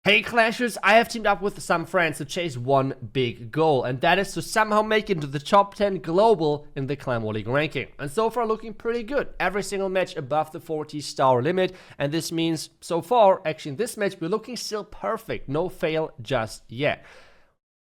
Hey Clashers, I have teamed up with some friends to chase one big goal, and that is to somehow make it into the top 10 global in the Clan War League ranking. And so far looking pretty good. Every single match above the 40-star limit, and this means so far, actually in this match, we're looking still perfect. No fail just yet.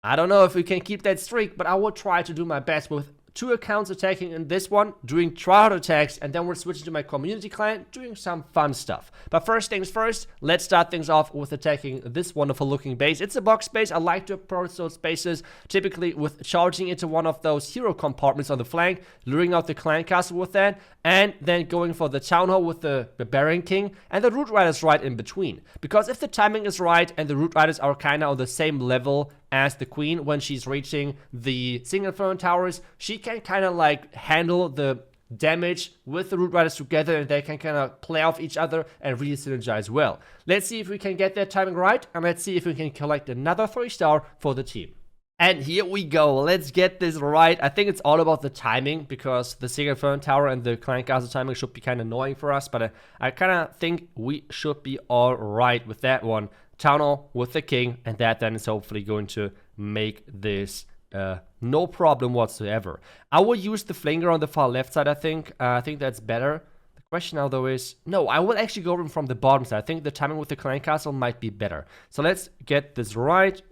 I don't know if we can keep that streak, but I will try to do my best with 2 accounts attacking in this one, doing tryhard attacks, and then we're switching to my community client, doing some fun stuff. But first things first, let's start things off with attacking this wonderful looking base. It's a box base. I like to approach those bases, typically with charging into one of those hero compartments on the flank, luring out the clan castle with that, and then going for the town hall with the Barbarian King, and the Root Riders right in between. Because if the timing is right, and the Root Riders are kinda on the same level as the queen when she's reaching the single inferno towers, she can kind of like handle the damage with the Root Riders together, and they can kind of play off each other and really synergize well. Let's see if we can get that timing right, and let's see if we can collect another 3-star for the team. And here we go, let's get this right. I think it's all about the timing, because the single inferno tower and the clan castle timing should be kind of annoying for us, but I kind of think we should be all right with that one. Town hall with the king, and that then is hopefully going to make this no problem whatsoever. I will use the flinger on the far left side, I think. I think that's better. The question now though is, no, I will actually go in from the bottom side. I think the timing with the clan castle might be better. So let's get this right.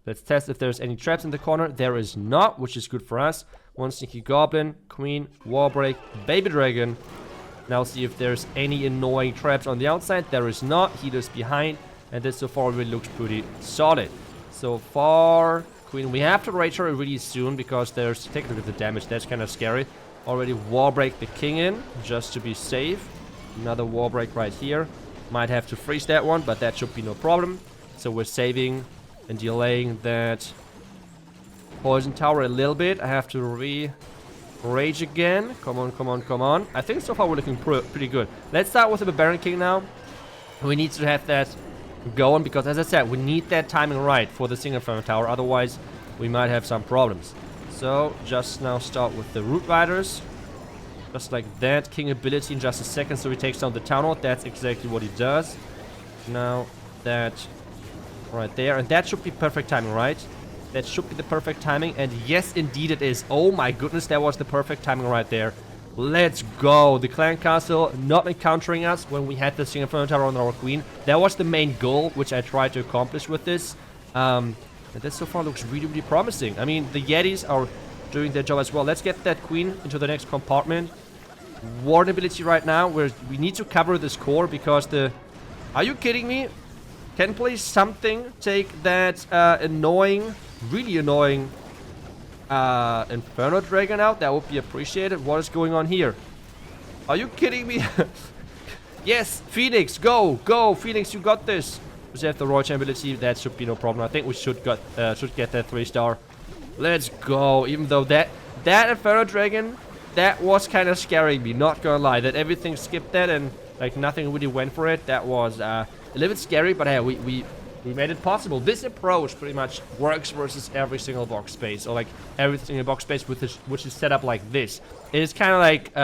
Let's test if there's any traps in the corner. There is not, which is good for us. One sneaky goblin, queen, wall break, baby dragon. Now see if there's any annoying traps on the outside. There is not. Healer's behind. And this so far really looks pretty solid. So far, queen, we have to rage her really soon, because there's, take a look at the damage, that's kind of scary. Already wall break the king in, just to be safe. Another wall break right here. Might have to freeze that one, but that should be no problem. So we're saving and delaying that poison tower a little bit. I have to rage again. Come on, come on, come on. I think so far we're looking pretty good. Let's start with the Barbarian King now. We need to have that going, because as I said, we need that timing right for the single inferno tower, otherwise we might have some problems. So just now start with the Root Riders, just like that. King ability in just a second, so he takes down the town hall. That's exactly what he does. Now that right there, and that should be perfect timing, right? That should be the perfect timing, and yes indeed it is. Oh my goodness, that was the perfect timing right there. Let's go. The clan castle not encountering us when we had the single inferno tower on our queen. That was the main goal, which I tried to accomplish with this. And this so far looks really, really promising. I mean, the Yetis are doing their job as well. Let's get that queen into the next compartment. Ward ability right now, where we need to cover this core, because the... Are you kidding me? Can please something take that annoying, really annoying Inferno Dragon out? That would be appreciated. What is going on here? Are you kidding me? Yes, Phoenix, go, go, Phoenix, you got this. We have the Royal Champ ability. That should be no problem. I think we should get that 3-star. Let's go. Even though that Inferno Dragon, that was kind of scaring me. Not gonna lie, that everything skipped that and like nothing really went for it. That was a little bit scary, but hey, we made it possible. This approach pretty much works versus every single box space, or like every single box space with this, which is set up like this. It is kind of like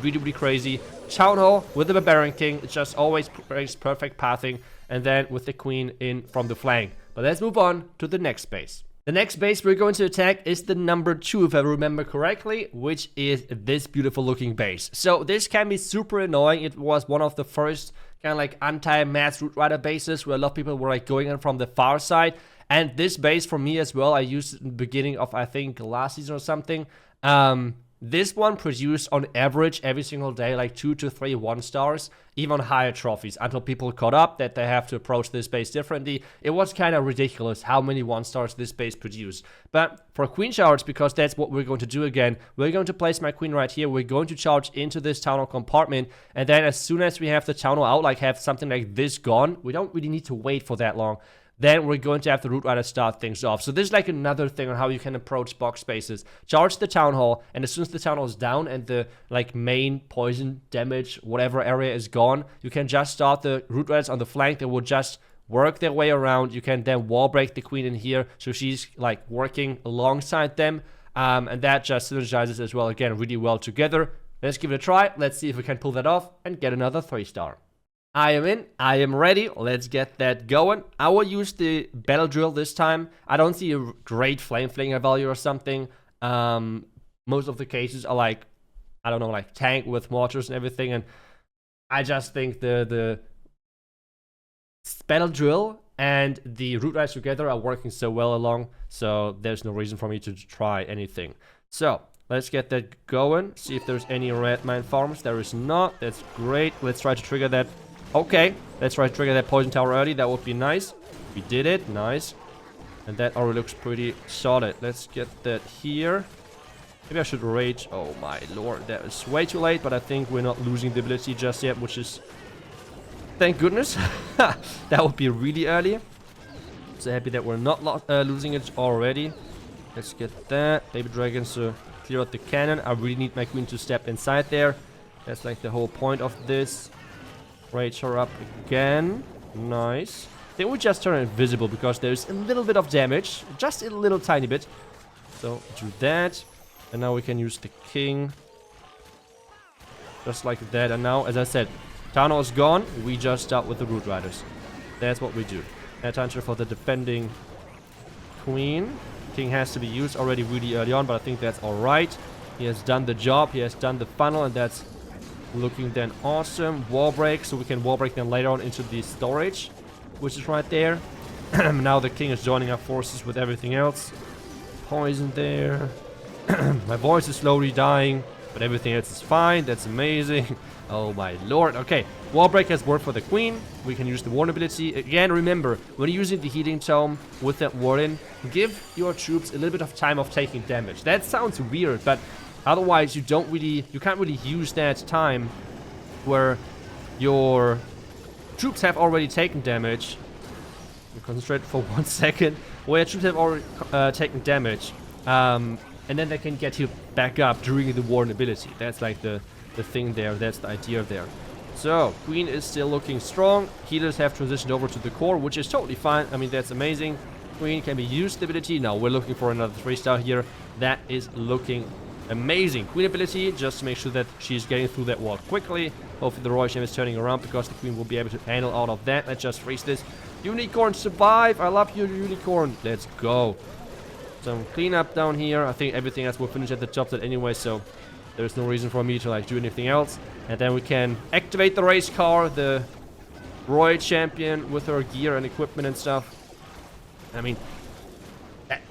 really, really crazy. Town hall with the Barbarian King, it just always brings perfect pathing, and then with the queen in from the flank. But let's move on to the next base. The next base we're going to attack is the number 2, if I remember correctly, which is this beautiful looking base. So this can be super annoying. It was one of the first kind of like anti-mass Root Rider bases, where a lot of people were like going in from the far side. And this base for me as well, I used it in the beginning of, I think, last season or something. This one produced on average every single day like 2 to 3 1-stars, even higher trophies, until people caught up that they have to approach this base differently. It was kind of ridiculous how many 1-stars this base produced. But for queen charge, because that's what we're going to do again, we're going to place my queen right here. We're going to charge into this town hall compartment, and then as soon as we have the town hall out, like have something like this gone, we don't really need to wait for that long. Then we're going to have the Root Rider start things off. So this is like another thing on how you can approach box spaces. Charge the town hall, and as soon as the town hall is down and the like main poison damage, whatever area is gone, you can just start the Root Riders on the flank. They will just work their way around. You can then wall break the queen in here, so she's like working alongside them, and that just synergizes as well, again, really well together. Let's give it a try. Let's see if we can pull that off and get another 3-star. I am in. I am ready. Let's get that going. I will use the battle drill this time. I don't see a great flame flinger value or something. Most of the cases are like, I don't know, like tank with mortars and everything. And I just think the battle drill and the root riders together are working so well along. So there's no reason for me to try anything. So let's get that going. See if there's any red mine farms. There is not. That's great. Let's try to trigger that. Okay, let's try to trigger that poison tower early. That would be nice. We did it. Nice. And that already looks pretty solid. Let's get that here. Maybe I should rage. Oh my lord, that is way too late. But I think we're not losing the ability just yet, which is... Thank goodness. That would be really early. So happy that we're not losing it already. Let's get that. Baby dragons to clear out the cannon. I really need my queen to step inside there. That's like the whole point of this. Rage her up again. Nice. I think we just turn it invisible because there's a little bit of damage. Just a little tiny bit. So do that. And now we can use the king. Just like that. And now, as I said, town hall is gone. We just start with the root riders. That's what we do. Attention for the defending queen. King has to be used already really early on, but I think that's alright. He has done the job. He has done the funnel, and that's looking then awesome. Wall break, so we can wall break then later on into the storage, which is right there. Now the king is joining up forces with everything else. Poison there. My voice is slowly dying, but everything else is fine. That's amazing. Oh my lord. Okay, wall break has worked for the queen. We can use the warden ability. Again, remember, when you're using the healing tome with that warden, give your troops a little bit of time of taking damage. That sounds weird, but otherwise, you can't really use that time where your troops have already taken damage. Concentrate for 1 second. Where your troops have already taken damage, and then they can get healed back up during the warden ability. That's like the thing there. That's the idea there. So queen is still looking strong. Healers have transitioned over to the core, which is totally fine. I mean, that's amazing. Queen can be used ability. Now we're looking for another 3-star here. That is looking amazing. Queen ability, just to make sure that she's getting through that wall quickly. Hopefully the Royal Champ is turning around because the queen will be able to handle all of that. Let's just freeze this. Unicorn, survive. I love you, unicorn. Let's go. Some cleanup down here. I think everything else will finish at the top set anyway, so there's no reason for me to like do anything else. And then we can activate the race car, the Royal Champion with her gear and equipment and stuff. I mean,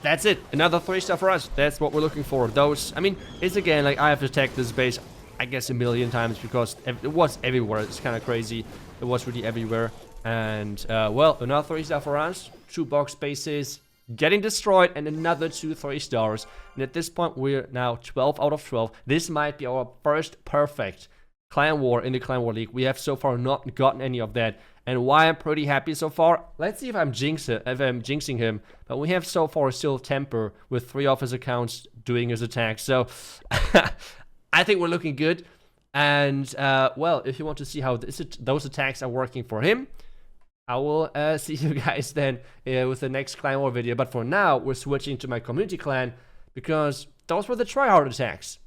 that's it. Another 3-star for us. That's what we're looking for. Those, I mean, it's again like I have to attack this base, I guess, a million times because it was everywhere. It's kind of crazy. It was really everywhere. And, well, another 3-star for us. 2 box bases getting destroyed and another 2 3-stars. And at this point, we're now 12 out of 12. This might be our first perfect clan war in the Clan War League. We have so far not gotten any of that. And why I'm pretty happy so far, let's see if I'm jinxing him. But we have so far still Temper with 3 of his accounts doing his attacks. So I think we're looking good. And well, if you want to see how those attacks are working for him, I will see you guys then with the next Clan War video. But for now, we're switching to my community clan because those were the tryhard attacks.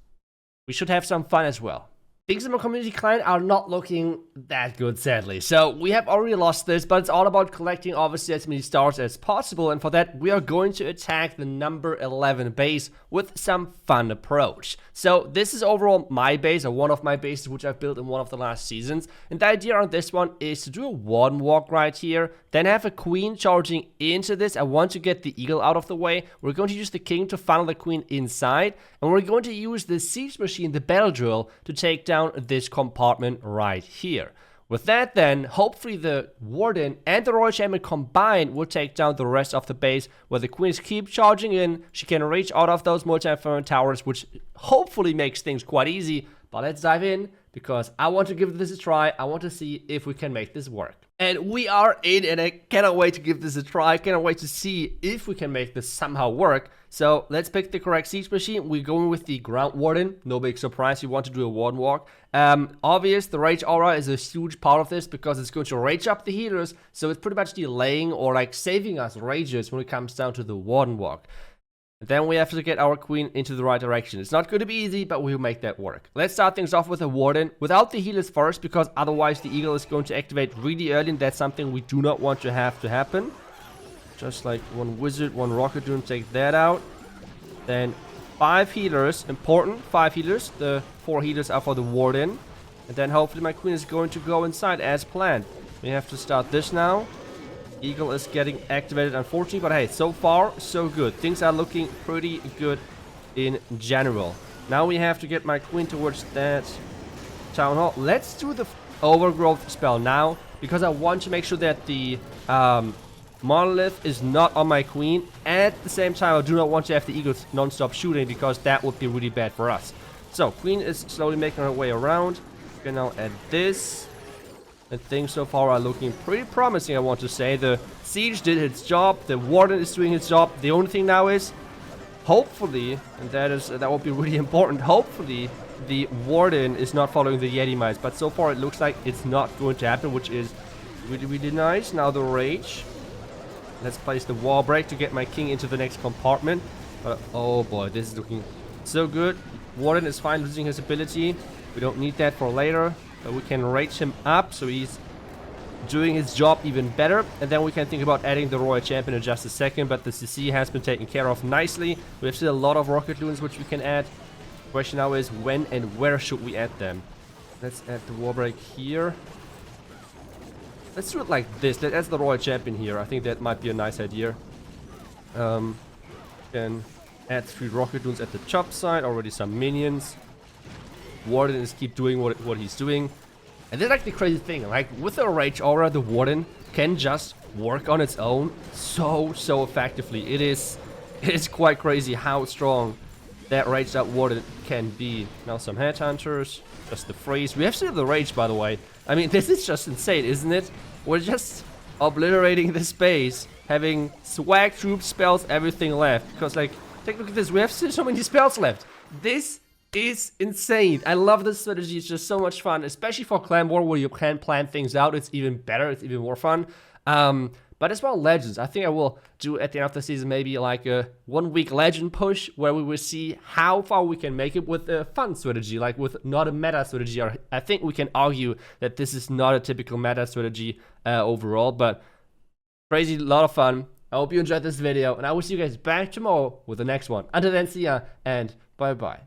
We should have some fun as well. Things in my community clan are not looking that good, sadly. So we have already lost this, but it's all about collecting obviously as many stars as possible. And for that, we are going to attack the number 11 base with some fun approach. So this is overall my base, or one of my bases, which I've built in one of the last seasons. And the idea on this one is to do a warden walk right here, then have a queen charging into this. I want to get the eagle out of the way. We're going to use the king to funnel the queen inside. And we're going to use the siege machine, the battle drill, to take down this compartment right here. With that then, hopefully the warden and the royal champion combined will take down the rest of the base, where the queens keep charging in. She can reach out of those multi-inferno towers, which hopefully makes things quite easy. But let's dive in, because I want to give this a try. I want to see if we can make this work. And we are in, and I cannot wait to give this a try. I cannot wait to see if we can make this somehow work. So let's pick the correct siege machine. We're going with the ground warden. No big surprise, you want to do a warden walk. Obvious, the rage aura is a huge part of this because it's going to rage up the healers. So it's pretty much delaying or like saving us rages when it comes down to the warden walk. And then we have to get our queen into the right direction. It's not going to be easy, but we'll make that work. Let's start things off with a warden without the healers first, because otherwise the eagle is going to activate really early, and that's something we do not want to have to happen. Just like one wizard, one rocket doom, take that out. Then 5 healers, important, 5 healers. The 4 healers are for the warden. And then hopefully my queen is going to go inside as planned. We have to start this now. Eagle is getting activated, unfortunately, but hey, so far so good. Things are looking pretty good in general. Now we have to get my queen towards that town hall. Let's do the overgrowth spell now, because I want to make sure that the monolith is not on my queen. At the same time, I do not want to have the eagles non-stop shooting, because that would be really bad for us. So queen is slowly making her way around. We can now add this. And things so far are looking pretty promising, I want to say. The siege did its job. The warden is doing its job. The only thing now is, hopefully, and that will be really important, hopefully the warden is not following the Yeti mice. But so far it looks like it's not going to happen, which is really, really nice. Now the rage. Let's place the wall break to get my king into the next compartment. Oh boy, this is looking so good. Warden is fine losing his ability. We don't need that for later. But we can rage him up, so he's doing his job even better. And then we can think about adding the Royal Champion in just a second. But the CC has been taken care of nicely. We have still a lot of rocket loons which we can add. The question now is when and where should we add them? Let's add the war break here. Let's do it like this. Let's add the Royal Champion here. I think that might be a nice idea. Can add 3 rocket loons at the chop side. Already some minions. Warden is keep doing what he's doing. And that's like the crazy thing, like with the rage aura, the warden can just work on its own so effectively. It is quite crazy how strong that raged out warden can be. Now some headhunters, just the freeze. We have still the rage, by the way. I mean, this is just insane, isn't it? We're just obliterating the space, having swag troops, spells, everything left. Because like, take a look at this, we have still so many spells left. This is insane. I love this strategy. It's just so much fun, especially for Clan War, where you can plan things out. It's even better. It's even more fun. But as well, Legends. I think I will do at the end of the season maybe like a 1-week Legend push, where we will see how far we can make it with a fun strategy, like with not a meta strategy. Or I think we can argue that this is not a typical meta strategy overall, but crazy, a lot of fun. I hope you enjoyed this video, and I will see you guys back tomorrow with the next one. Until then, see ya, and bye-bye.